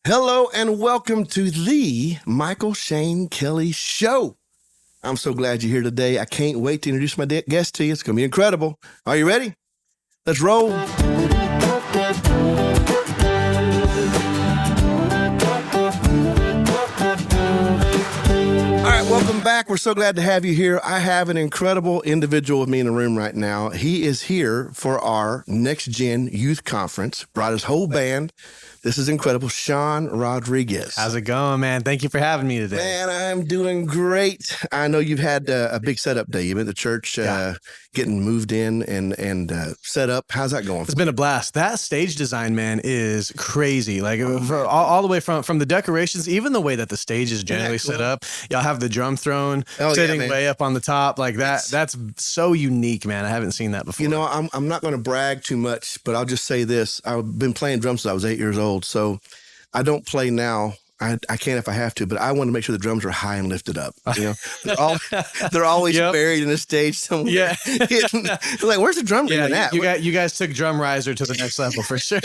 Hello and welcome to the Michael Shane Kelly Show. I'm so glad you're here today. I can't wait to introduce my guest to you. It's going to be incredible. Are you ready? Let's roll. All right, welcome back. We're so glad to have you here. I have an incredible individual with me in the room right now. He is here for our Next Gen Youth Conference, brought his whole band. This is incredible. Sean Rodriguez. How's it going, man? Thank you for having me today. Man, I'm doing great. I know you've had a big setup day. You've been at the church getting moved in and set up. How's that going? It's been a blast. That stage design, man, is crazy. Like all the way from the decorations, even the way that the stage is generally set up. Y'all have the drum throne sitting way up on the top. Like that's so unique, man. I haven't seen that before. You know, I'm not going to brag too much, but I'll just say this. I've been playing drums since I was 8 years old. So I don't play now. I can if I have to, but I want to make sure the drums are high and lifted up. You know, they're always buried in a stage somewhere. Yeah, like, where's the drum room at? You guys took Drum Riser to the next level for sure.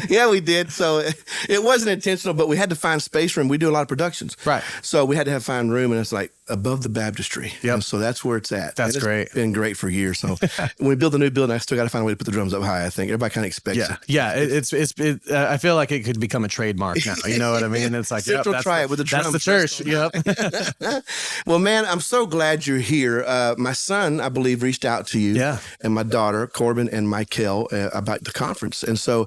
Yeah, we did. So it wasn't intentional, but we had to find space room. We do a lot of productions, right? So we had to find room, and it's like above the baptistry. Yep. And so that's where it's at. That's great. It's been great for years. So when we build a new building, I still got to find a way to put the drums up high. I think everybody kind of expects it. Yeah. I feel like it could become a trademark now. You know what I mean? It's like try it with the drums. That's the church. Yep. Well, man, I'm so glad you're here. My son, I believe, reached out to you. Yeah. And my daughter, Corbin and Michael, about the conference. And so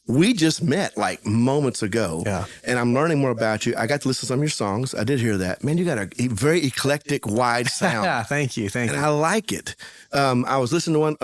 we just met like moments ago. Yeah. And I'm learning more about you. I got to listen to some of your songs. I did hear that. Man, you got a very eclectic, wide sound. Yeah. Thank you. And I like it. I was listening to one,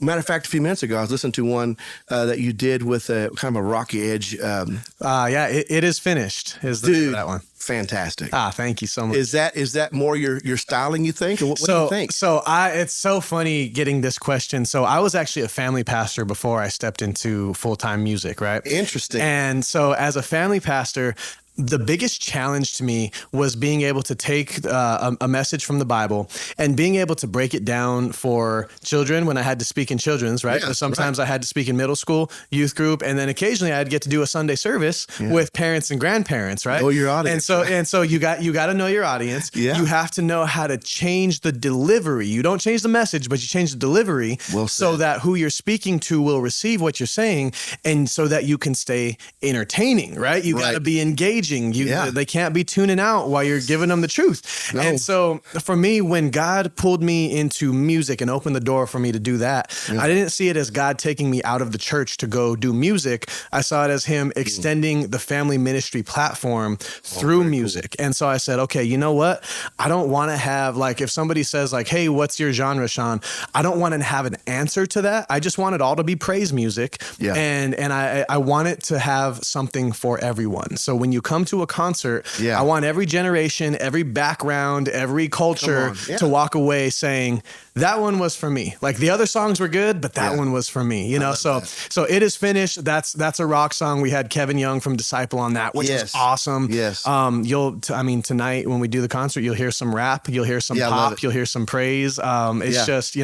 matter of fact, a few minutes ago, I was listening to one that you did with kind of a rocky edge. It is finished. Is the name of that one. Fantastic. Thank you so much. Is that more your styling, you think? Or what do you think? It's so funny getting this question. So I was actually a family pastor before I stepped into full-time music, right? Interesting. And so as a family pastor, the biggest challenge to me was being able to take a message from the Bible and being able to break it down for children when I had to speak in children's, right? Yeah, sometimes I had to speak in middle school, youth group, and then occasionally I'd get to do a Sunday service with parents and grandparents, right? Know your audience. And so you got to know your audience. Yeah. You have to know how to change the delivery. You don't change the message, but you change the delivery so that who you're speaking to will receive what you're saying, and so that you can stay entertaining, right? You got to be engaging. They can't be tuning out while you're giving them the truth. No. And so for me, when God pulled me into music and opened the door for me to do that, I didn't see it as God taking me out of the church to go do music. I saw it as him extending the family ministry platform through music. Cool. And so I said, okay, you know what? I don't want to have, like, if somebody says like, hey, what's your genre, Sean? I don't want to have an answer to that. I just want it all to be praise music. Yeah. And I want it to have something for everyone. So when you come to a concert, I want every generation, every background, every culture to walk away saying, that one was for me. Like, the other songs were good, but that one was for me, you know? So It Is Finished. That's a rock song. We had Kevin Young from Disciple on that, which was awesome. Yes. Tonight when we do the concert, you'll hear some rap, you'll hear some pop, you'll hear some praise. It's just,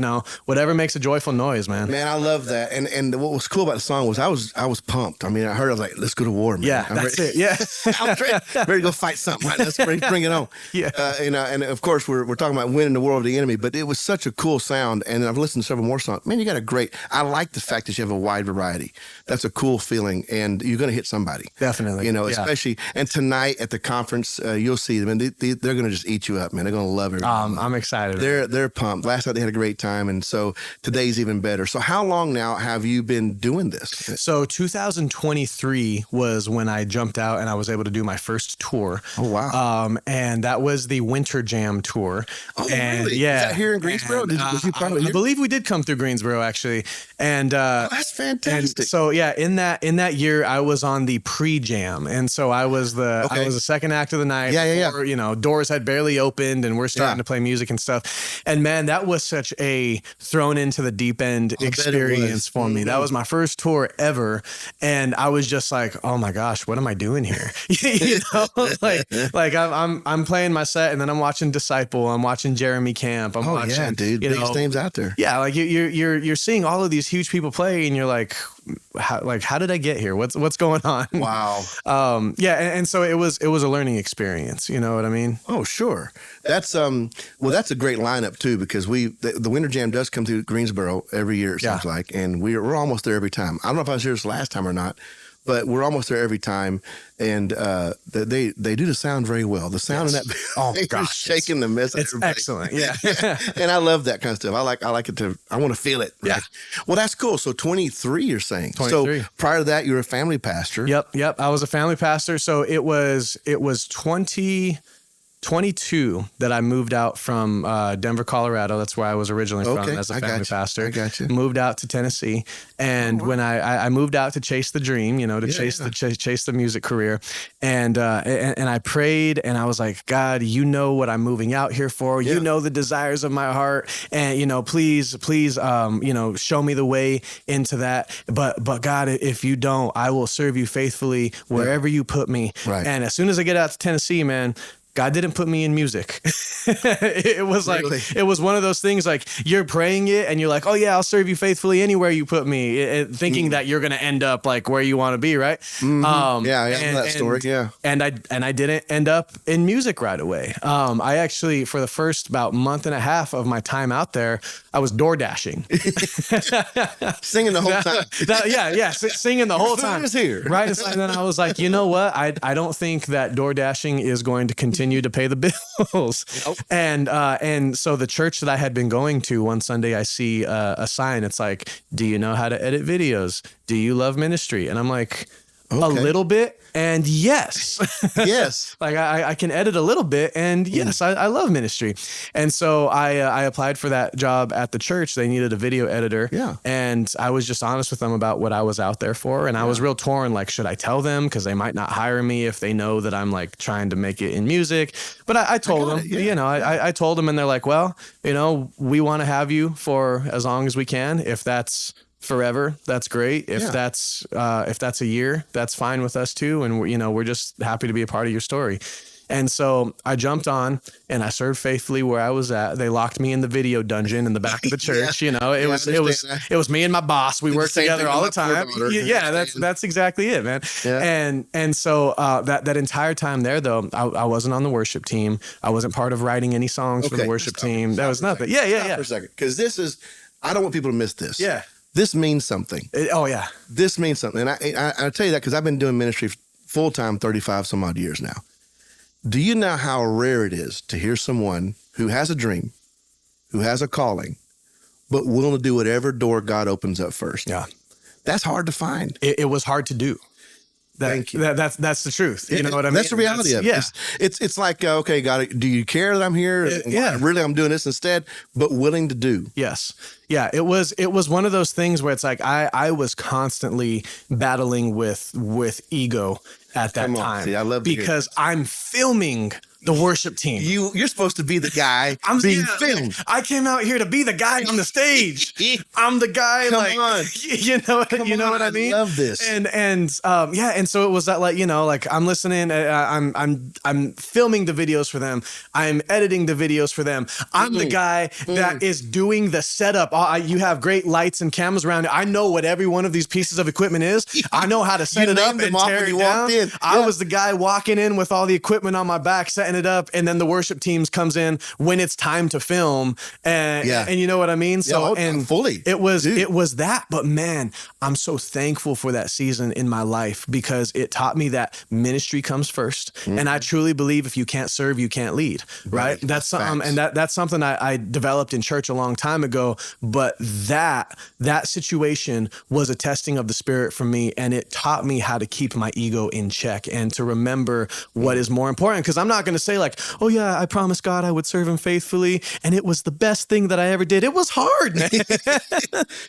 whatever makes a joyful noise, man. Man, I love that. And what was cool about the song was I was pumped. I mean, I heard, I was like, let's go to war, man. Yeah, that's it. Yeah. I'm ready to go fight something. Right? Let's bring it on. Yeah. And of course we're talking about winning the war of the enemy, but it was such a cool sound. And I've listened to several more songs. Man, you got I like the fact that you have a wide variety. That's a cool feeling, and you're going to hit somebody. Definitely. Especially, and tonight at the conference, you'll see them, and they're going to just eat you up, man. They're going to love it. I'm excited. They're pumped. Last night they had a great time, and so today's even better. So how long now have you been doing this? So 2023 was when I jumped out and I was able to do my first tour. Oh, wow. And that was the Winter Jam tour. Oh, and really? Yeah. Is that here in Greensboro? I believe we did come through Greensboro, actually. And that's fantastic. And so in that year I was on the pre-jam, and so I was the second act of the night. Before, doors had barely opened and we're starting to play music and stuff. And man, that was such a thrown into the deep end experience for me. That was my first tour ever, and I was just like, oh my gosh, what am I doing here? I'm playing my set, and then I'm watching Disciple, I'm watching Jeremy Camp, I'm watching, yeah, dude, biggest names out there. Yeah, like you're seeing all of these huge people play, and you're like, how did I get here? What's going on? Wow. Yeah, and so it was a learning experience. You know what I mean? Oh, sure. That's that's a great lineup too, because the Winter Jam does come through Greensboro every year, it seems like, and we're almost there every time. I don't know if I was here this last time or not, but we're almost there every time, and they do the sound very well. The sound in that, oh gosh, shaking the mess. It's excellent, yeah. And I love that kind of stuff. I like it to. I want to feel it. Right? Yeah. Well, that's cool. So 23, you're saying. 23. So prior to that, you were a family pastor. Yep. I was a family pastor. So it was 2022 that I moved out from Denver, Colorado. That's where I was originally from as a family pastor. I got you. Moved out to Tennessee, and when I moved out to chase the dream, chase the music career, and I prayed, and I was like, God, you know what I'm moving out here for. You know the desires of my heart, and please, show me the way into that. But God, if you don't, I will serve you faithfully wherever you put me. Right. And as soon as I get out to Tennessee, man, God didn't put me in music. It was like, it was one of those things like you're praying it and you're like, oh yeah, I'll serve you faithfully anywhere you put me, thinking that you're going to end up like where you want to be. Right. Mm-hmm. I know that story. Yeah. And I didn't end up in music right away. I actually, for the first about month and a half of my time out there, I was door dashing. Singing the whole time. Singing the whole time. Here. Right. And then I was like, you know what? I don't think that door dashing is going to continue to pay the bills. Nope. And so the church that I had been going to, one Sunday I see a sign. It's like, do you know how to edit videos? Do you love ministry? And I'm like, a little bit. And yes, like I can edit a little bit, and yes, I love ministry. And so I applied for that job at the church. They needed a video editor. Yeah. And I was just honest with them about what I was out there for. And I was real torn, like, should I tell them? Because they might not hire me if they know that I'm like trying to make it in music. But I told them, I told them, and they're like, well, we want to have you for as long as we can. If that's forever, that's great. If that's a year, that's fine with us too. And we're just happy to be a part of your story. And so I jumped on and I served faithfully where I was at. They locked me in the video dungeon in the back of the church. It was me and my boss. We worked together all the time. That's exactly it, man. Yeah. And so that entire time there, though, I wasn't on the worship team. I wasn't part of writing any songs for the worship team. That was nothing. Yeah. For a second, because I don't want people to miss this. Yeah. This means something. This means something. And I tell you that because I've been doing ministry full-time 35 some odd years now. Do you know how rare it is to hear someone who has a dream, who has a calling, but willing to do whatever door God opens up first? Yeah. That's hard to find. It was hard to do. Thank you. That's the truth. You know what I mean? That's the reality of it. Yeah. It's like, okay, God, do you care that I'm here? Really, I'm doing this instead, but willing to do. Yes. Yeah. It was one of those things where it's like, I was constantly battling with ego at that time. See, I love because I'm filming the worship team. You're supposed to be the guy being filmed. I came out here to be the guy on the stage. I'm the guy. Come on. You know what I mean? I love this. And so it was that, like I'm listening. I'm filming the videos for them. I'm editing the videos for them. I'm the guy that is doing the setup. You have great lights and cameras around it. I know what every one of these pieces of equipment is. I know how to set it up and tear it down. I was the guy walking in with all the equipment on my back, setting it up, and then the worship teams comes in when it's time to film, and you know what I mean. So fully, it was that. But man, I'm so thankful for that season in my life because it taught me that ministry comes first, and I truly believe if you can't serve, you can't lead. Right? That's that's something I developed in church a long time ago. But that situation was a testing of the Spirit for me, and it taught me how to keep my ego in check and to remember what is more important. Because I'm not going to say like, oh yeah, I promised God I would serve him faithfully, and it was the best thing that I ever did. It was hard, man.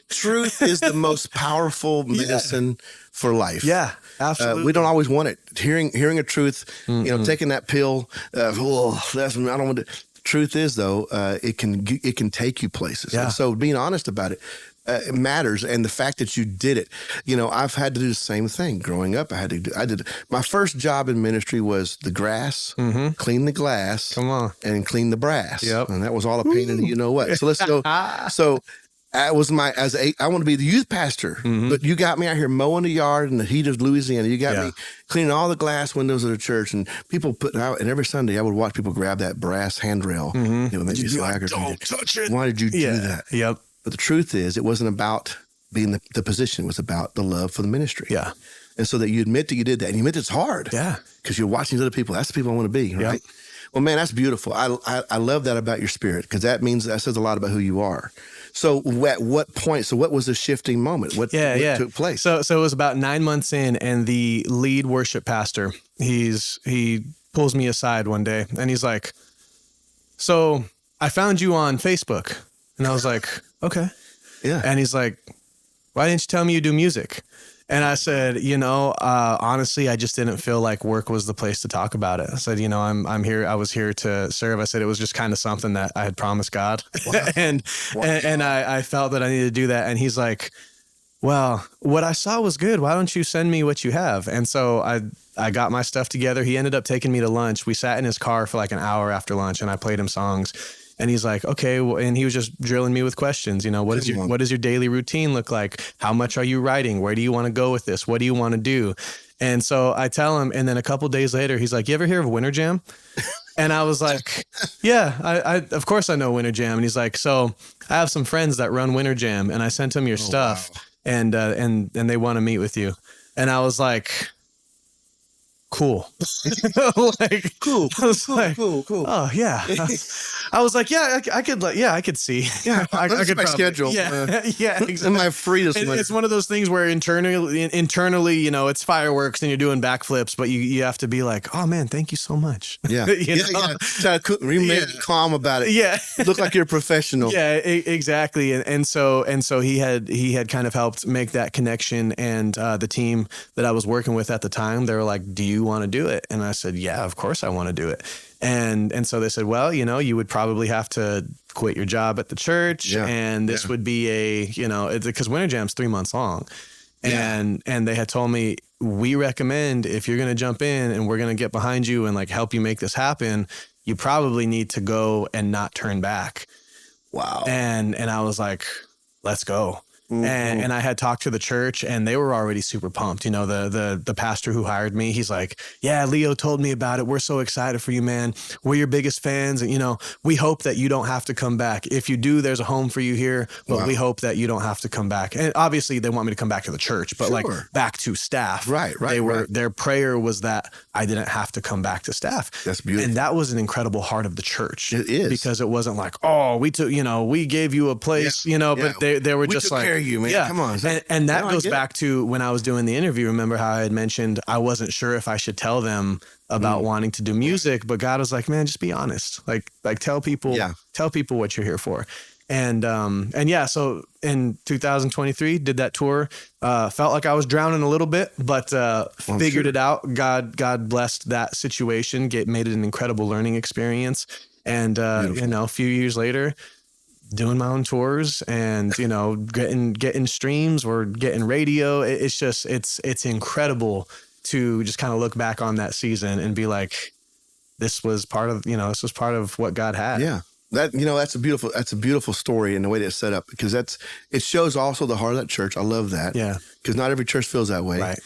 Truth is the most powerful medicine for life. Yeah, absolutely. We don't always want it. Hearing a truth, taking that pill. I don't want to. Truth is though, it can take you places. Yeah. And so being honest about it. It matters, and the fact that you did it. I've had to do the same thing growing up. I did. My first job in ministry was the grass, clean the glass, Come on, and clean the brass. Yep. And that was all a pain in the you know what. So let's go. So I want to be the youth pastor, but you got me out here mowing the yard in the heat of Louisiana. You got me cleaning all the glass windows of the church, and people put out. And every Sunday I would watch people grab that brass handrail. It would make me swagger. Don't touch it. Why did you do that? Yep. But the truth is, it wasn't about being the position. It was about the love for the ministry. Yeah. And so that you admit that you did that, and you admit it's hard. Yeah. Because you're watching other people. That's the people I want to be, right? Yep. Well, man, that's beautiful. I love that about your spirit, because that says a lot about who you are. So at what point? So what was the shifting moment? What took place? So it was about 9 months in, and the lead worship pastor, he pulls me aside one day, and he's like, "So I found you on Facebook," and I was like, "Okay." Yeah. And he's like, "Why didn't you tell me you do music?" And I said, honestly, I just didn't feel like work was the place to talk about it. I said, I'm here. I was here to serve. I said, it was just kind of something that I had promised God. Wow. and I felt that I needed to do that. And he's like, "Well, what I saw was good. Why don't you send me what you have?" And so I got my stuff together. He ended up taking me to lunch. We sat in his car for like an hour after lunch, and I played him songs. And he's like, "Okay," and he was just drilling me with questions. What does your daily routine look like? How much are you writing? Where do you want to go with this? What do you want to do? And so I tell him, and then a couple days later, he's like, "You ever hear of Winter Jam?" And I was like, "Yeah, I of course I know Winter Jam." And he's like, "So I have some friends that run Winter Jam, and I sent them your stuff, wow. and they want to meet with you." And I was like, "Cool." Cool. Oh yeah. I was like, yeah, I could see. Yeah, I could my probably, schedule. Yeah, yeah. Exactly. And my freedom. It's one of those things where internally, it's fireworks and you're doing backflips, but you have to be like, "Oh man, thank you so much." Yeah, Try to remain calm about it. Yeah, look like you're a professional. Yeah, exactly. And so he had kind of helped make that connection, and the team that I was working with at the time, they were like, "Do you want to do it?" And I said, "Yeah, of course I want to do it." And so they said, "Well, you would probably have to quit your job at the church, and this would be because Winter Jam's 3 months long." And they had told me, "We recommend, if you're going to jump in and we're going to get behind you and like help you make this happen, you probably need to go and not turn back." Wow. And I was like, "Let's go." Mm-hmm. And I had talked to the church, and they were already super pumped. The pastor who hired me, he's like, "Yeah, Leo told me about it. We're so excited for you, man. We're your biggest fans. And, we hope that you don't have to come back. If you do, there's a home for you here, but we hope that you don't have to come back." And obviously they want me to come back to the church, but like back to staff. Right. Their prayer was that I didn't have to come back to staff. That's beautiful. And that was an incredible heart of the church. It is. Because it wasn't like, "Oh, we took, we gave you a place, but they were just like, you, man. Yeah. Come on. And that goes back to when I was doing the interview. Remember how I had mentioned I wasn't sure if I should tell them about wanting to do music, but God was like, "Man, just be honest. Like tell people what you're here for." And so in 2023, did that tour, felt like I was drowning a little bit, but figured it out. God blessed that situation, made it an incredible learning experience. And a few years later, doing my own tours and, getting streams or getting radio. It's just, it's incredible to just kind of look back on that season and be like, this was part of what God had. Yeah. That's a beautiful story in the way that it's set up, because it shows also the heart of that church. I love that. Yeah. Because not every church feels that way. Right.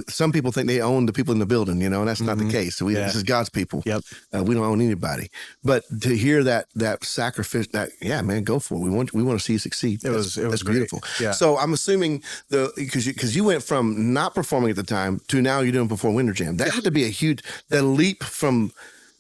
Some people think they own the people in the building, and that's not the case. So this is God's people. Yep. We don't own anybody. But to hear that sacrifice, man, go for it. We want to see you succeed. It was beautiful. Yeah. So I'm assuming because you went from not performing at the time to now you're doing before Winter Jam. That had to be a huge leap from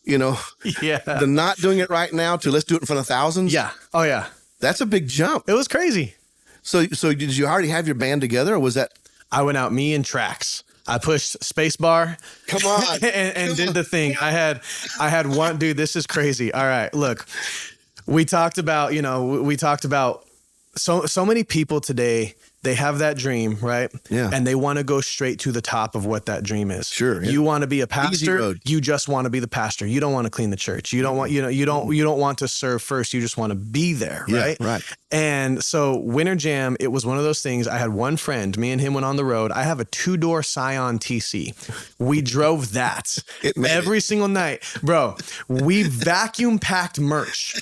the not doing it right now to let's do it in front of thousands. Yeah. Oh yeah. That's a big jump. It was crazy. So did you already have your band together, or was that? I went out, me and Trax. I pushed spacebar. Come on. and did the thing. I had one, dude, this is crazy. All right, look, we talked about so many people today they have that dream, right? Yeah. And they want to go straight to the top of what that dream is. Sure. Yeah. You want to be a Easy pastor. road. You just want to be the pastor. You don't want to clean the church. You don't want, you don't want to serve first. You just want to be there. Right. Right. And so Winter Jam, it was one of those things. I had one friend, me and him went on the road. I have a 2-door Scion TC. We drove that every single night, bro. We vacuum packed merch.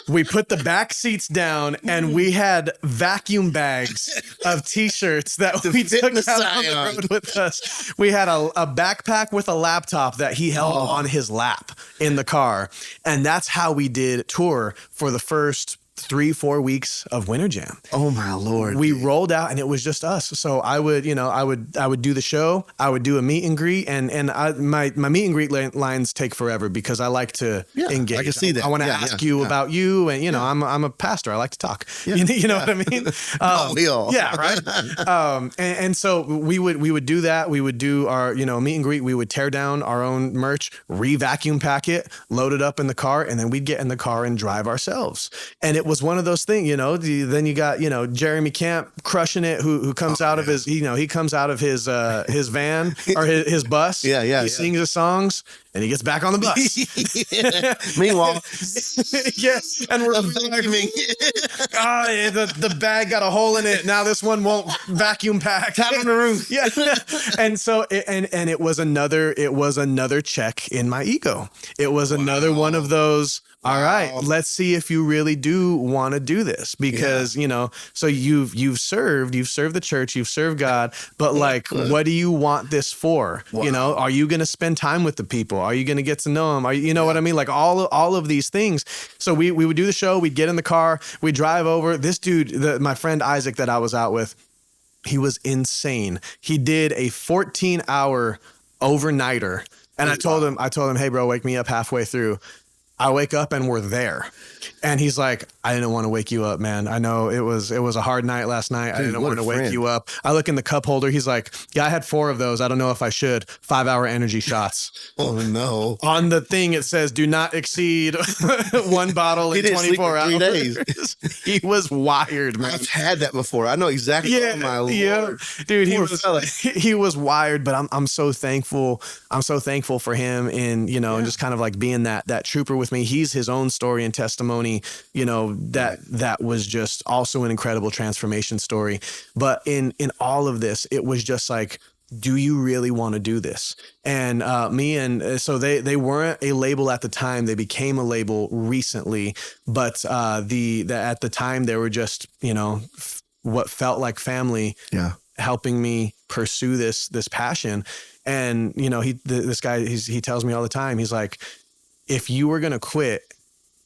We put the back seats down and we had vacuum bags of t-shirts that we took out on the road with us. We had a backpack with a laptop that he held on his lap in the car. And that's how we did tour for the first 3-4 weeks of Winter Jam. Oh my Lord. We rolled out and it was just us. So I would do the show. I would do a meet and greet and my meet and greet lines take forever because I like to engage. I can see that. I want to ask you about you and I'm a pastor. I like to talk. Yeah. You know what I mean? We all. Yeah. Right. And so we would do that. We would do our, meet and greet. We would tear down our own merch, re-vacuum pack it, load it up in the car, and then we'd get in the car and drive ourselves. And it was one of those things, then you got, Jeremy Camp crushing it, who comes out of his, he comes out of his van or his bus. He sings his songs and he gets back on the bus. Meanwhile, and we're vacuuming. The bag got a hole in it. Now this one won't vacuum pack. Tap on the roof. Yeah. And so, it was another check in my ego. It was another one of those. All right, let's see if you really do want to do this because, so you've served the church, you've served God, but what do you want this for? Wow. Are you going to spend time with the people? Are you going to get to know them? You know what I mean? Like all of these things. So we would do the show, we'd get in the car, we'd drive over. This dude, my friend Isaac that I was out with, he was insane. He did a 14-hour overnighter. And I told him, hey bro, wake me up halfway through. I wake up and we're there. And he's like, I didn't want to wake you up, man. I know it was a hard night last night. Dude, I didn't want to wake you up. I look in the cup holder. He's like, yeah, I had 4 of those. I don't know if I should. 5-hour energy shots. Oh no. On the thing, it says, do not exceed 1 bottle in 24 hours. 3 days. He was wired, man. I've had that before. I know exactly. Oh my Lord. Dude, he was wired, but I'm so thankful. I'm so thankful for him and, and just kind of like being that trooper with me. He's his own story and testimony, that was just also an incredible transformation story. But in all of this, it was just like, do you really want to do this? And so they weren't a label at the time. They became a label recently, but at the time they were just, what felt like family, helping me pursue this passion. And, this guy, he tells me all the time, he's like, if you were going to quit,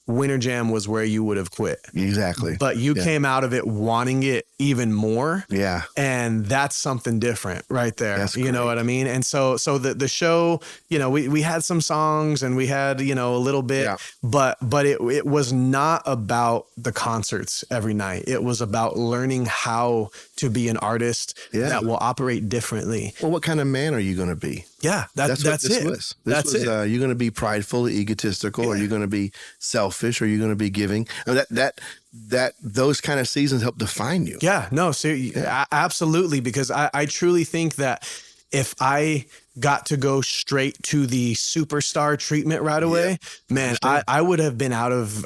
Winter Jam was where you would have quit. Exactly. But you came out of it wanting it even more. Yeah. And that's something different right there. That's you know what I mean? And so the show, we had some songs and we had, a little bit, but it was not about the concerts every night. It was about learning how to be an artist that will operate differently. Well, what kind of man are you going to be? Yeah, that's what this it. was. That's it. Are you going to be prideful, egotistical? Are you going to be selfish? Or are you going to be giving? I mean, that those kind of seasons help define you. Yeah, no, absolutely. Because I truly think that if I got to go straight to the superstar treatment right away, man, I would have been out of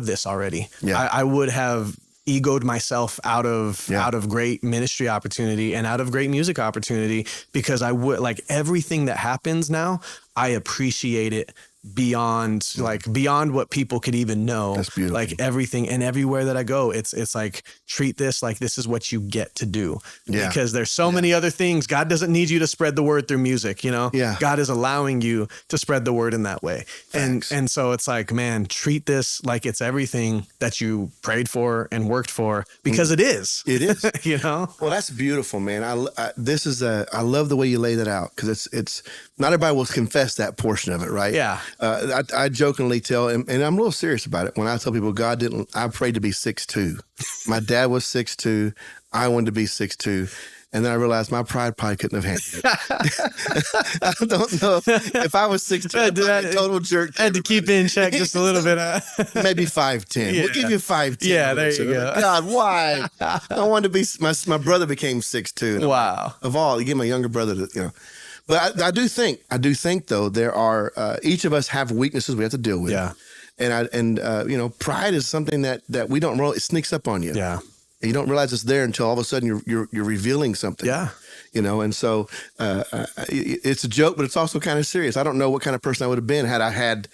this already. Yeah. I would have egoed myself out of great ministry opportunity and out of great music opportunity because I would everything that happens now, I appreciate it beyond what people could even know. That's beautiful. Like everything and everywhere that I go, it's like, treat this like this is what you get to do. Yeah. Because there's so many other things. God doesn't need you to spread the word through music, Yeah. God is allowing you to spread the word in that way. Thanks. And so it's like, man, treat this like it's everything that you prayed for and worked for because it is. It is. Well, that's beautiful, man. I love the way you lay that out because it's not everybody will confess that portion of it, right? Yeah. I jokingly tell, and I'm a little serious about it, when I tell people I prayed to be 6'2". My dad was 6'2". I wanted to be 6'2". And then I realized my pride probably couldn't have handled it. I don't know if I was 6'2", I'd be a total jerk. Had to keep it in check just a little bit. Maybe 5'10". Yeah. We'll give you 5'10". Yeah, there you go. God, why? I wanted to be. My brother became 6'2". Wow. Of all, you give my younger brother to. But I do think though there are each of us have weaknesses we have to deal with. Yeah. And pride is something that we don't roll. It sneaks up on you. Yeah. And you don't realize it's there until all of a sudden you're revealing something. Yeah. And so it's a joke, but it's also kind of serious. I don't know what kind of person I would have been had I had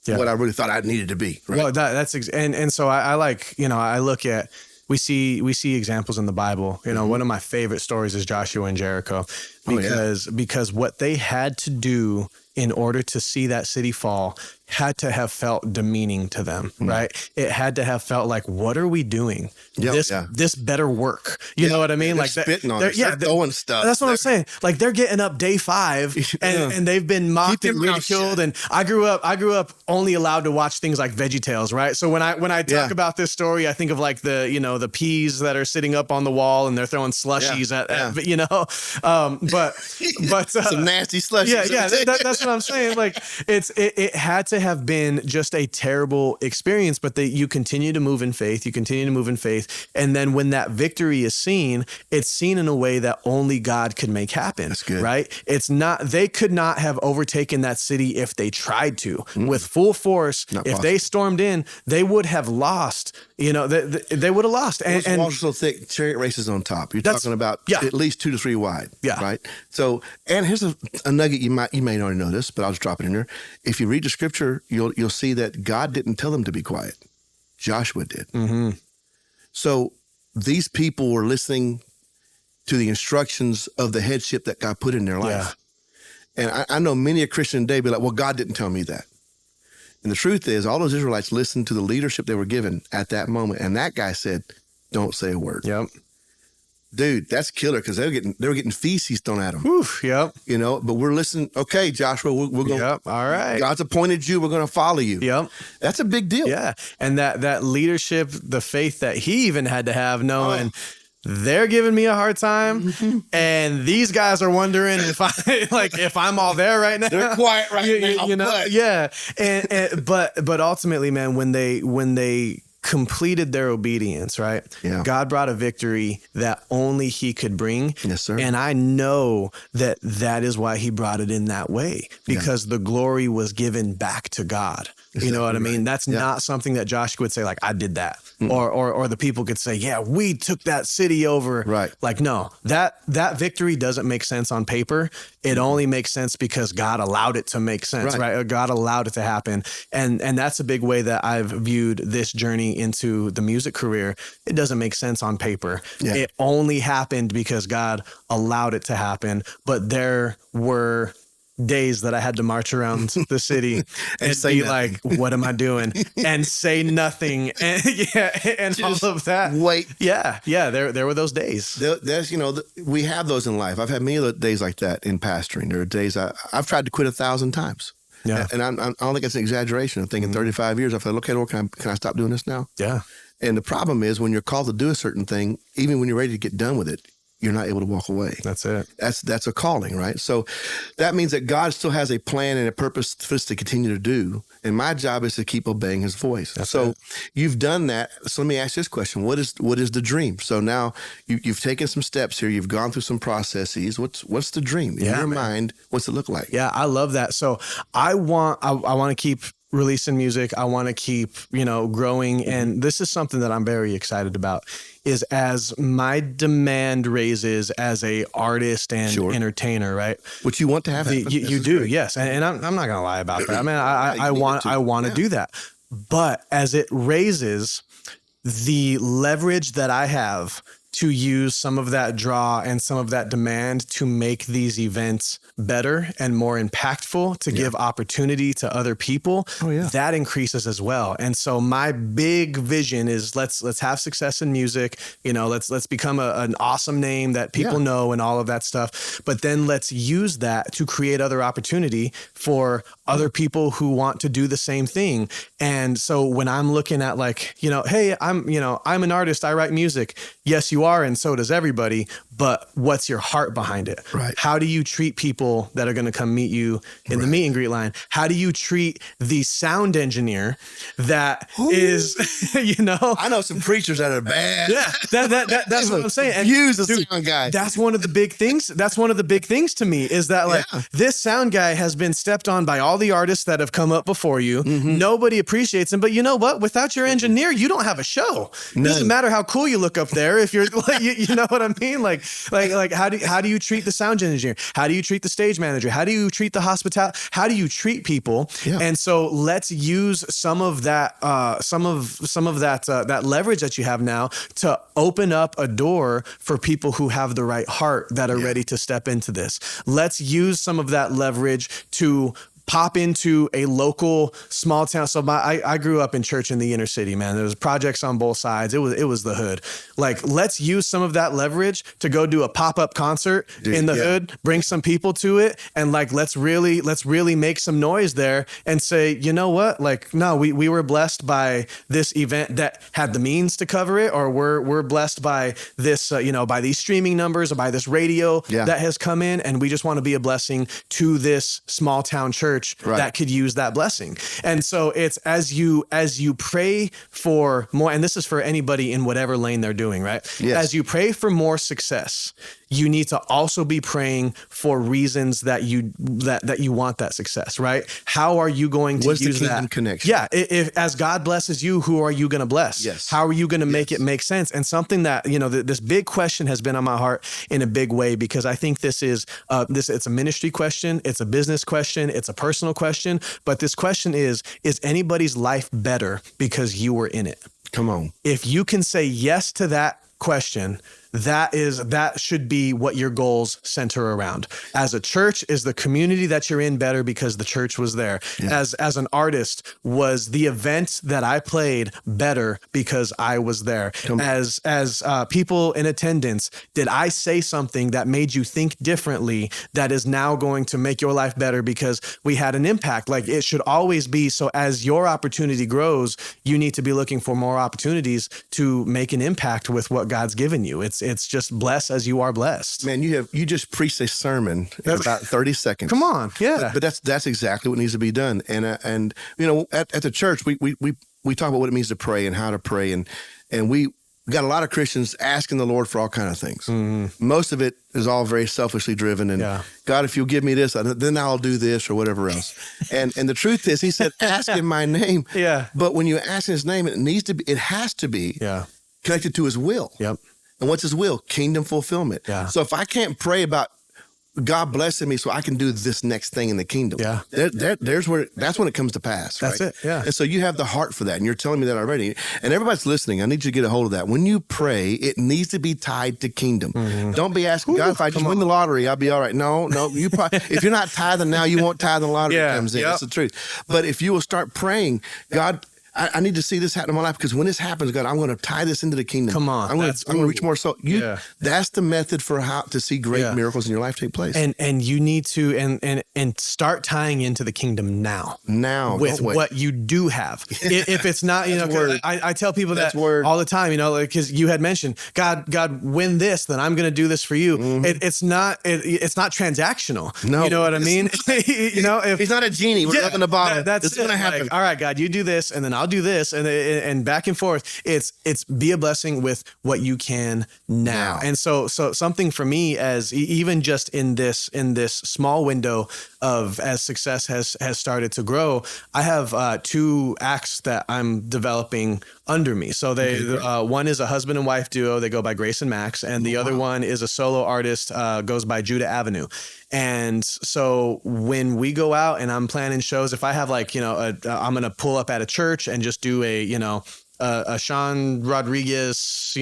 what I really thought I needed to be. Right? Well, and so I like, I look at, we see examples in the Bible. One of my favorite stories is Joshua and Jericho, because what they had to do in order to see that city fall had to have felt demeaning to them, right? It had to have felt like, what are we doing? This better work. You know what I mean? They're Like spitting on it. They're throwing stuff. That's what I'm saying. Like they're getting up day 5 and they've been mocked and ridiculed. And I grew up only allowed to watch things like VeggieTales, right? So when I talk about this story, I think of like the peas that are sitting up on the wall and they're throwing slushies but some nasty slushies. Yeah, that's what I'm saying. Like it had to have been just a terrible experience, but you continue to move in faith. And then when that victory is seen, it's seen in a way that only God could make happen. That's good. Right? They could not have overtaken that city if they tried to with full force. They stormed in, they would have lost. They would have lost. And walls so thick, chariot races on top. You're talking about at least 2 to 3 wide. Yeah. Right. So, and here's a nugget you may already know this, but I'll just drop it in there. If you read the scripture, you'll see that God didn't tell them to be quiet. Joshua did. Mm-hmm. So these people were listening to the instructions of the headship that God put in their life. Yeah. And I know many a Christian today be like, well, God didn't tell me that. And the truth is, all those Israelites listened to the leadership they were given at that moment. And that guy said, don't say a word. Yep. Dude, that's killer because they were getting feces thrown at them. Oof, yep. But we're listening. Okay, Joshua, we're going. Yep. All right. God's appointed you. We're going to follow you. Yep. That's a big deal. Yeah, and that leadership, the faith that he even had to have, knowing they're giving me a hard time, and these guys are wondering if I'm all there right now. They're quiet right now. Yeah. And but ultimately, man, when they completed their obedience, right? Yeah. God brought a victory that only he could bring. Yes, sir. And I know that is why he brought it in that way, because the glory was given back to God. You know what I mean? That's not something that Joshua would say, like, I did that. Or the people could say, yeah, we took that city over. Right. Like, no, that victory doesn't make sense on paper. It only makes sense because God allowed it to make sense, right? God allowed it to happen. And that's a big way that I've viewed this journey into the music career. It doesn't make sense on paper. Yeah. It only happened because God allowed it to happen. But there were days that I had to march around the city and be like, what am I doing? And say nothing. And all of that. Wait. Yeah. There were those days. We have those in life. I've had many of the days like that in pastoring. There are days I've tried to quit 1,000 times. Yeah. And I don't think it's an exaggeration. I'm thinking 35 years, I thought, okay, Lord, can I stop doing this now? Yeah. And the problem is when you're called to do a certain thing, even when you're ready to get done with it, you're not able to walk away. That's it. That's a calling, right? So that means that God still has a plan and a purpose for us to continue to do. And my job is to keep obeying his voice. So you've done that. So let me ask this question. What is the dream? So now you've taken some steps here. You've gone through some processes. What's the dream? In your mind, what's it look like? Yeah, I love that. So I want to keep releasing music. I want to keep, growing. And this is something that I'm very excited about, is as my demand raises as a artist and entertainer, right? Which you want to have. You do, yes. And I'm not going to lie about that. I mean, I want to do that. But as it raises, the leverage that I have to use some of that draw and some of that demand to make these events better and more impactful, to give opportunity to other people, that increases as well. And so my big vision is let's have success in music, let's become an awesome name that people know and all of that stuff. But then let's use that to create other opportunity for other people who want to do the same thing. And so when I'm looking at hey, I'm an artist, I write music. Yes, you you are, and so does everybody, but what's your heart behind it? Right. How do you treat people that are going to come meet you in the meet and greet line? How do you treat the sound engineer that is, I know some preachers that are bad. Yeah, that's what I'm saying. And use the sound guy. That's one of the big things. That's one of the big things to me is that this sound guy has been stepped on by all the artists that have come up before you. Nobody appreciates him, but you know what? Without your engineer, you don't have a show. It doesn't matter how cool you look up there if you're like, you know what I mean? Like how do you treat the sound engineer? How do you treat the stage manager? How do you treat the hospitality? How do you treat people? Yeah. And so let's use some of that that leverage that you have now to open up a door for people who have the right heart that are ready to step into this. Let's use some of that leverage to pop into a local small town. So I grew up in church in the inner city, man. There was projects on both sides. It was the hood. Like, let's use some of that leverage to go do a pop-up concert in the hood, bring some people to it. And like, let's really make some noise there and say, you know what? Like, no, we were blessed by this event that had the means to cover it, or we're blessed by this, by these streaming numbers or by this radio that has come in. And we just want to be a blessing to this small town church that could use that blessing. And so it's as you pray for more, and this is for anybody in whatever lane they're doing, right? Yes. As you pray for more success, you need to also be praying for reasons that you want that success, right? How are you going to use that? What's the kingdom connection? Yeah. If as God blesses you, who are you going to bless? Yes. How are you going to make it make sense? And something that, this big question has been on my heart in a big way, because I think this is it's a ministry question. It's a business question. It's a personal question. But this question is anybody's life better because you were in it? Come on. If you can say yes to that question, that should be what your goals center around. As a church, is the community that you're in better because the church was there? Yeah. As an artist, was the event that I played better because I was there? As people in attendance, did I say something that made you think differently that is now going to make your life better because we had an impact? Like, it should always be. So as your opportunity grows, you need to be looking for more opportunities to make an impact with what God's given you. It's just bless as you are blessed. Man, you just preached a sermon in about 30 seconds. Come on. Yeah. But that's exactly what needs to be done. And at the church, we talk about what it means to pray and how to pray. And we got a lot of Christians asking the Lord for all kinds of things. Mm-hmm. Most of it is all very selfishly driven. And God, if you'll give me this, then I'll do this or whatever else. and the truth is, he said, ask in my name. Yeah. But when you ask in his name, it has to be connected to his will. Yep. And what's his will? Kingdom fulfillment. Yeah. So if I can't pray about God blessing me so I can do this next thing in the kingdom, that's when it comes to pass. That's right? It. Yeah. And so you have the heart for that, and you're telling me that already. And everybody's listening. I need you to get a hold of that. When you pray, it needs to be tied to kingdom. Mm-hmm. Don't be asking God, if I just win the lottery, I'll be all right. No. You probably, if you're not tithing now, you won't tithe the lottery comes in. That's the truth. But if you will start praying, God, I need to see this happen in my life, because when this happens, God, I'm going to tie this into the kingdom. Come on. I'm going to reach more. So that's the method for how to see great miracles in your life take place. And you need to, and start tying into the kingdom now with what you do have. If it's not, I tell people that all the time, because you had mentioned, God, win this, then I'm going to do this for you. Mm-hmm. It's not transactional. No. You know what I mean? If he's not a genie, we're up in the bottom. That's going to happen. Like, all right, God, you do this, and then I'll do this, and back and forth. It's be a blessing with what you can now. And so something for me, as even just in this small window of as success has started to grow, I have 2 acts that I'm developing under me. So one is a husband and wife duo. They go by Grace and Max, and the other one is a solo artist, goes by Judah Avenue. And so when we go out and I'm planning shows, if I have I'm going to pull up at a church and just do a Sean Rodriguez,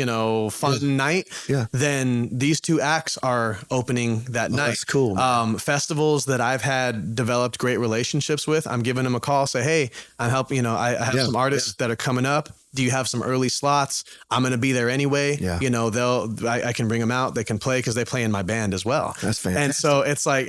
fun night, then these 2 acts are opening that night. That's cool. Festivals that I've had developed great relationships with, I'm giving them a call, say, hey, I'm helping, I have some artists that are coming up. Do you have some early slots? I'm going to be there anyway. Yeah. I can bring them out. They can play because they play in my band as well. That's fantastic. And so it's like,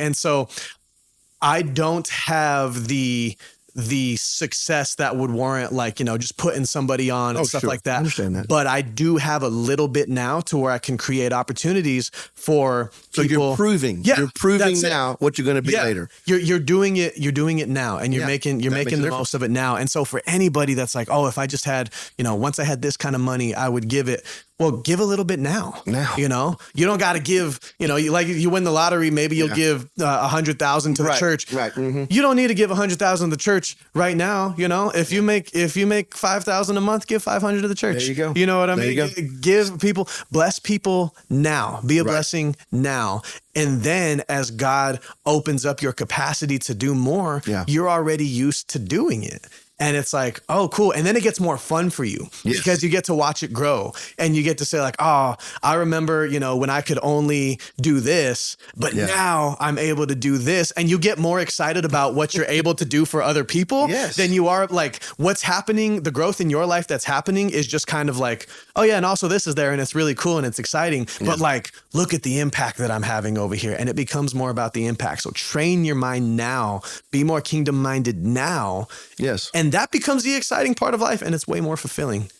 I don't have the the success that would warrant, like, just putting somebody on and stuff like that. I understand that. But I do have a little bit now to where I can create opportunities for so people. You're proving. Yeah, you're proving now what you're going to be later. You're doing it. You're doing it now, and you're making the most of it now. And so for anybody that's like, oh, if I just had, once I had this kind of money, I would give it. Well, give a little bit now. You don't got to give, you win the lottery, maybe you'll give 100,000 to the church. Right. Mm-hmm. You don't need to give 100,000 to the church right now. If you make 5,000 a month, give 500 to the church. There you go. You know what I mean? There you go. Give people, bless people now. Be a blessing now. And then as God opens up your capacity to do more, you're already used to doing it. And it's like, oh, cool. And then it gets more fun for you because you get to watch it grow and you get to say like, oh, I remember, when I could only do this, but now I'm able to do this. And you get more excited about what you're able to do for other people than you are like what's happening. The growth in your life that's happening is just kind of like, oh yeah. And also this is there and it's really cool and it's exciting, but like, look at the impact that I'm having over here. And it becomes more about the impact. So train your mind now, be more kingdom minded now. Yes. And that becomes the exciting part of life, and it's way more fulfilling.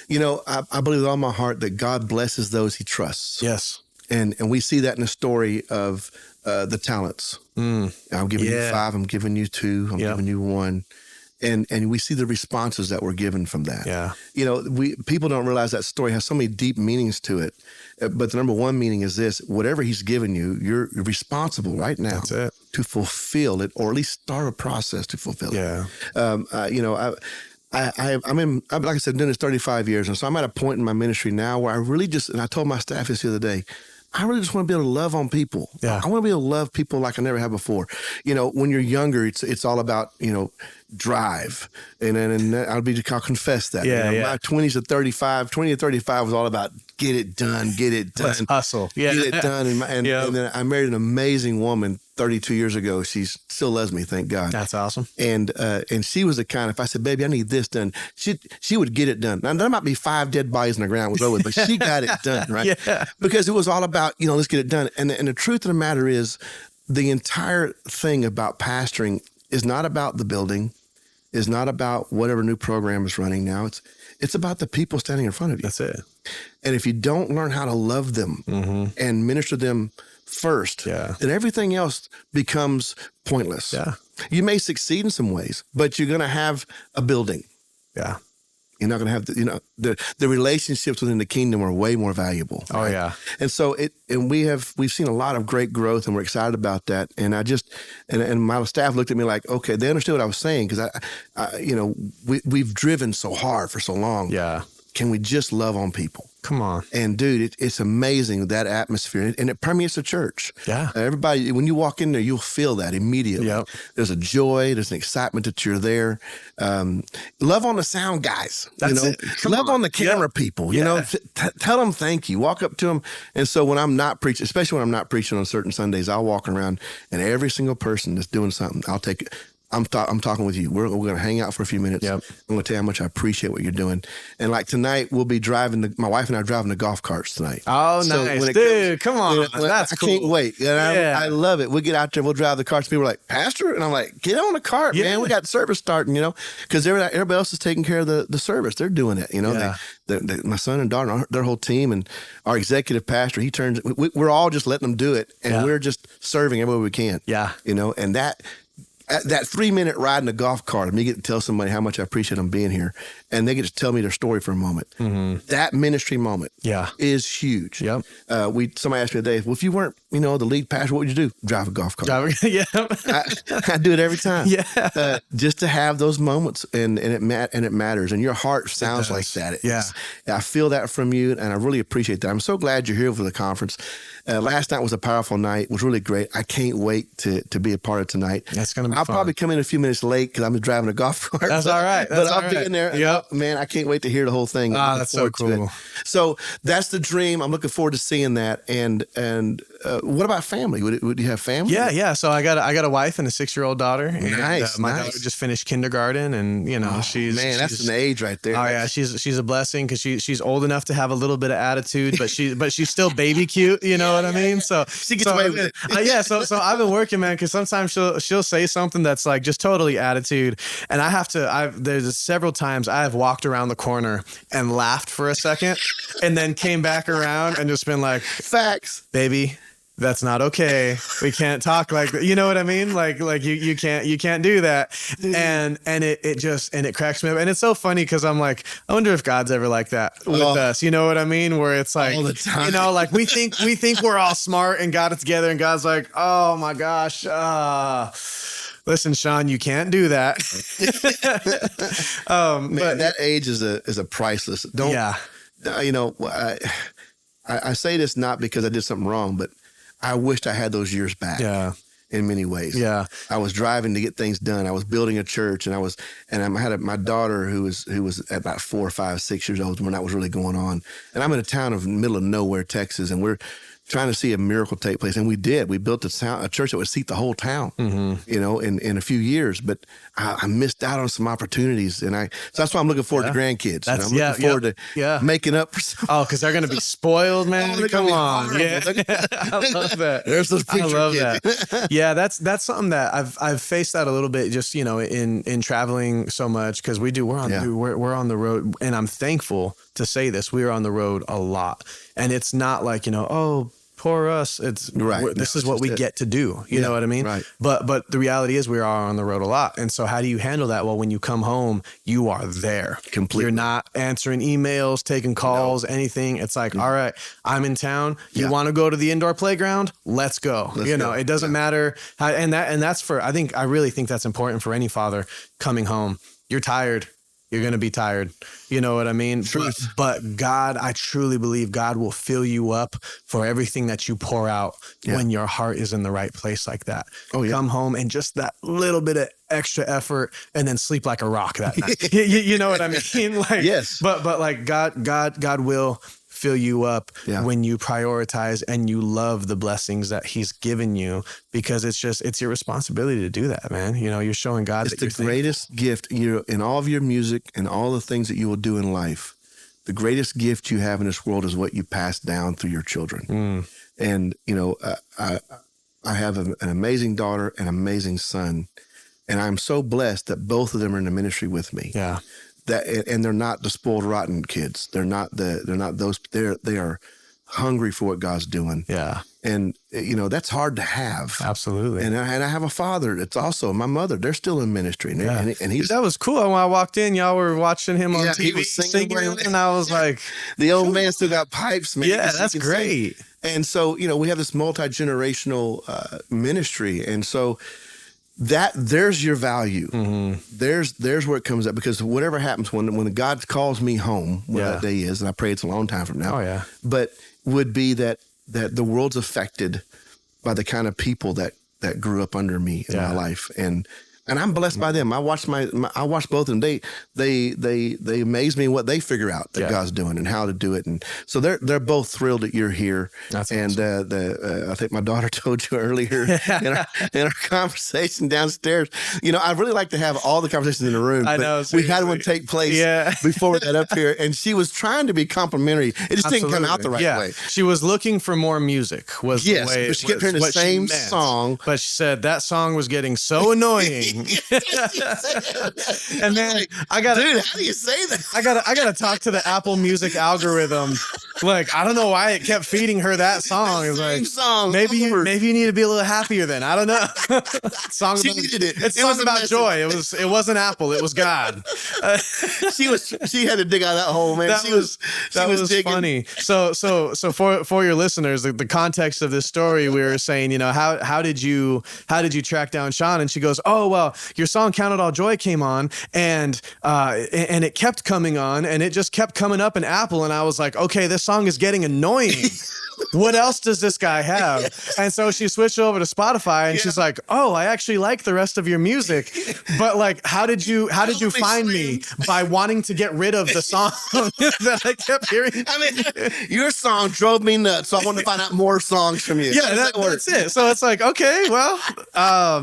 I believe with all my heart that God blesses those he trusts. Yes. And we see that in the story of the talents. I'm giving you 5, I'm giving you 2, I'm giving you 1. And we see the responses that were given from that. Yeah. People don't realize that story has so many deep meanings to it. But the number one meaning is this: whatever he's given you, you're responsible right now to fulfill it, or at least start a process to fulfill it. Yeah. I'm like I said, doing this 35 years. And so I'm at a point in my ministry now where I really and I told my staff this the other day, I really just want to be able to love on people. Yeah. I want to be able to love people like I never have before. When you're younger, it's all about, drive. And I'll confess that. My 20s to 35, 20 to 35 was all about get it done. Let's hustle. Yeah. Get it done. And then I married an amazing woman 32 years ago. She still loves me, thank God. That's awesome. And she was the kind, if I said, baby, I need this done, she would get it done. Now, there might be 5 dead bodies in the ground, but she got it done, right? Yeah. Because it was all about, let's get it done. And the truth of the matter is, the entire thing about pastoring is not about the building, is not about whatever new program is running now. It's about the people standing in front of you. That's it. And if you don't learn how to love them and minister them first, then everything else becomes pointless. Yeah. You may succeed in some ways, but you're going to have a building. Yeah. You're not going to have the relationships within the kingdom are way more valuable. Oh, right? yeah. And so we've seen a lot of great growth, and we're excited about that. And and my staff looked at me like, okay, they understood what I was saying, because we've driven so hard for so long. Yeah. Can we just love on people? Come on. And dude, it's amazing, that atmosphere. And it permeates the church. Yeah. Everybody, when you walk in there, you'll feel that immediately. Yep. There's a joy, there's an excitement that you're there. Love on the sound guys. That's it. Love on the camera people. Tell them thank you. Walk up to them. And so when I'm not preaching, especially when I'm not preaching on certain Sundays, I'll walk around, and every single person that's doing something, I'll take it. I'm talking with you. We're going to hang out for a few minutes. Yep. I'm going to tell you how much I appreciate what you're doing. And like tonight, we'll be my wife and I are driving the golf carts tonight. Oh, so nice. Dude, come on. That's cool. I can't wait. And I love it. We get out there, we'll drive the carts. People are like, Pastor? And I'm like, get on the cart, man. We got service starting, because everybody else is taking care of the service. They're doing it, my son and daughter, their whole team, and our executive pastor, we're all just letting them do it. And we're just serving everywhere we can. Yeah. And that 3-minute ride in a golf cart, and me get to tell somebody how much I appreciate them being here, and they get to tell me their story for a moment. Mm-hmm. That ministry moment is huge. Yep. Somebody asked me today, well, if you weren't, the lead pastor, what would you do? Drive a golf cart. I do it every time. Yeah. Just to have those moments, and it matters, and your heart sounds like that. I feel that from you, and I really appreciate that. I'm so glad you're here for the conference. Last night was a powerful night. It was really great. I can't wait to be a part of tonight. That's going to be I'll fun. probably come in a few minutes late because I'm driving a golf cart. That's all right. But I'll be in there. Yep. Man, I can't wait to hear the whole thing. That's so cool. So that's the dream. I'm looking forward to seeing that. And what about family? Would you have family? Yeah. So I got a wife and a 6-year-old daughter. Nice. And, my daughter just finished kindergarten, and that's an age right there. Oh yeah, she's a blessing because she's old enough to have a little bit of attitude, but she's still baby cute. You know what I mean? So she gets away with it. So I've been working, man, because sometimes she'll say something that's like just totally attitude, and there's several times I have walked around the corner and laughed for a second, and then came back around and just been like, facts, baby. That's not okay. We can't talk like that. You know what I mean? Like you can't do that. And it cracks me up. And it's so funny because I'm like, I wonder if God's ever like that with us. You know what I mean? Where it's like, all the time. Like we think we're all smart and got it together, and God's like, oh my gosh, listen, Sean, you can't do that. Man, but that age is a priceless. I say this not because I did something wrong, but I wished I had those years back. Yeah. In many ways. Yeah. I was driving to get things done. I was building a church, and I had my daughter who was about 4, 5, 6 years old when that was really going on. And I'm in a town of middle of nowhere, Texas, and we're trying to see a miracle take place. And we did. We built a church that would seat the whole town, in a few years. But I missed out on some opportunities. And so that's why I'm looking forward to grandkids. I'm looking forward to making up for something. Oh, because they're going to be spoiled, man. Come on. Yeah. I love that. There's those preacher I love kids. that. Yeah, that's something that I've faced that a little bit just, in traveling so much, because we're on the road, and I'm thankful to say this. We are on the road a lot. And it's not like, poor us. It's right. This is what we get to do. You know what I mean? Right. But the reality is we are on the road a lot. And so how do you handle that? Well, when you come home, you are there. Completely. You're not answering emails, taking calls, anything. It's like, all right, I'm in town. You want to go to the indoor playground? Let's go. It doesn't matter how, and that's I really think that's important for any father coming home. You're tired. You're going to be tired. You know what I mean? But God, I truly believe God will fill you up for everything that you pour out when your heart is in the right place like that. Oh, yeah. Come home and just that little bit of extra effort, and then sleep like a rock that night. You know what I mean? Like, yes. But like God will fill you up when you prioritize and you love the blessings that he's given you, because it's your responsibility to do that, man. You're showing God it's the greatest gift in all of your music and all the things that you will do in life. The greatest gift you have in this world is what you pass down through your children. And, I have an amazing daughter and amazing son, and I'm so blessed that both of them are in the ministry with me. Yeah. And they're not the spoiled rotten kids. They are hungry for what God's doing. Yeah. And that's hard to have. Absolutely. And I have a father that's also my mother. They're still in ministry. And he's, that was cool. When I walked in, y'all were watching him on TV. He was singing, and I was like, the old man still got pipes, man. Yeah, that's great. Sing. And so, we have this multi-generational ministry. And so there's your value. Mm-hmm. There's where it comes up, because whatever happens when God calls me home, when that day is, and I pray it's a long time from now. Oh yeah. But would be that the world's affected by the kind of people that grew up under me in my life, and I'm blessed by them. I watched both of them. They amaze me what they figure out that God's doing and how to do it. And so they're both thrilled that you're here. That's awesome. And I think my daughter told you earlier in our conversation downstairs, I really like to have all the conversations in the room. I know. We had one take place before we got up here, and she was trying to be complimentary. It just didn't come out the right way. She was looking for more music. The way but she kept hearing the same song. But she said that song was getting so annoying. And then I got, dude, how do you say that? I gotta talk to the Apple Music algorithm. Like, I don't know why it kept feeding her that song. It's like, song maybe you need to be a little happier then. I don't know. She needed it. It's song about joy. It wasn't Apple. It was God. She had to dig out that hole, man. That was funny. So for your listeners, the context of this story, we were saying, how did you track down Sean? And she goes, oh well, well, your song "Count It All Joy" came on, and it kept coming on, and it just kept coming up in Apple, and I was like, okay, this song is getting annoying. What else does this guy have? And so she switched over to Spotify, and she's like, oh, I actually like the rest of your music. But like, how did you find me? By wanting to get rid of the song that I kept hearing. I mean, your song drove me nuts, so I wanted to find out more songs from you. Yeah, that's it. So it's like, okay, well,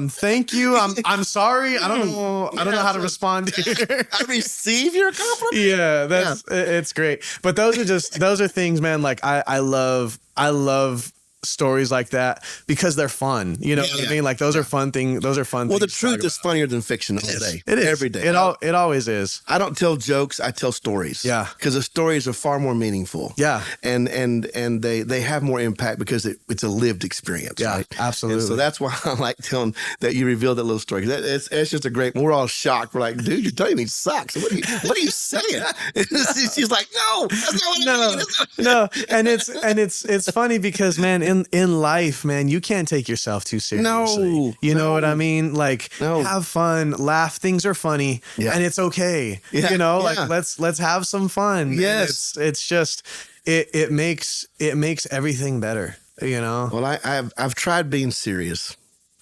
thank you. I'm sorry. I don't know how to respond here. I receive your compliment. Yeah, it's great. But those are things, man. Like I love stories like that because they're fun. You know what I mean? Like those are fun things. Those are fun. Well, the things truth is funnier than fiction all day. It is every day. It always is. I don't tell jokes. I tell stories. Yeah, because the stories are far more meaningful. Yeah, and they have more impact because it's a lived experience. Yeah, right? absolutely. And so that's why I like telling that you revealed that little story. It's just a great. We're all shocked. We're like, dude, you're telling me sucks. What are you saying? She's like, no, that's not what I mean. No, and it's funny because, man, in life, man, you can't take yourself too seriously. You know what I mean? Like, have fun, laugh. Things are funny, and it's okay. Yeah. You know, like let's have some fun. Yes, it's just it makes everything better. You know. Well, I've tried being serious.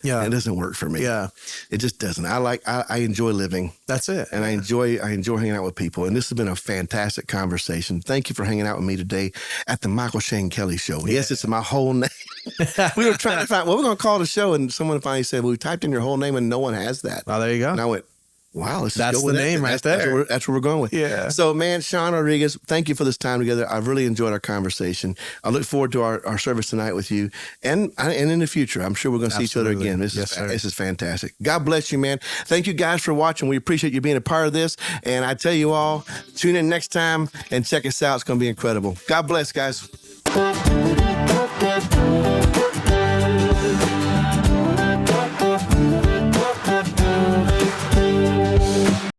Yeah, it doesn't work for me. Yeah, it just doesn't. I enjoy living. That's it. And I enjoy hanging out with people. And this has been a fantastic conversation. Thank you for hanging out with me today at the Michael Shane Kelly Show. Yeah. Yes, it's my whole name. We were trying to find what we're going to call the show, and someone finally said, "Well, we typed in your whole name, and no one has that." Oh, there you go. And I went, wow, that's the name right there. That's what we're going with. Yeah. So, man, Sean Rodriguez, thank you for this time together. I've really enjoyed our conversation. I look forward to our service tonight with you, and in the future, I'm sure we're going to see each other again. This is fantastic. God bless you, man. Thank you guys for watching. We appreciate you being a part of this. And I tell you all, tune in next time and check us out. It's going to be incredible. God bless, guys.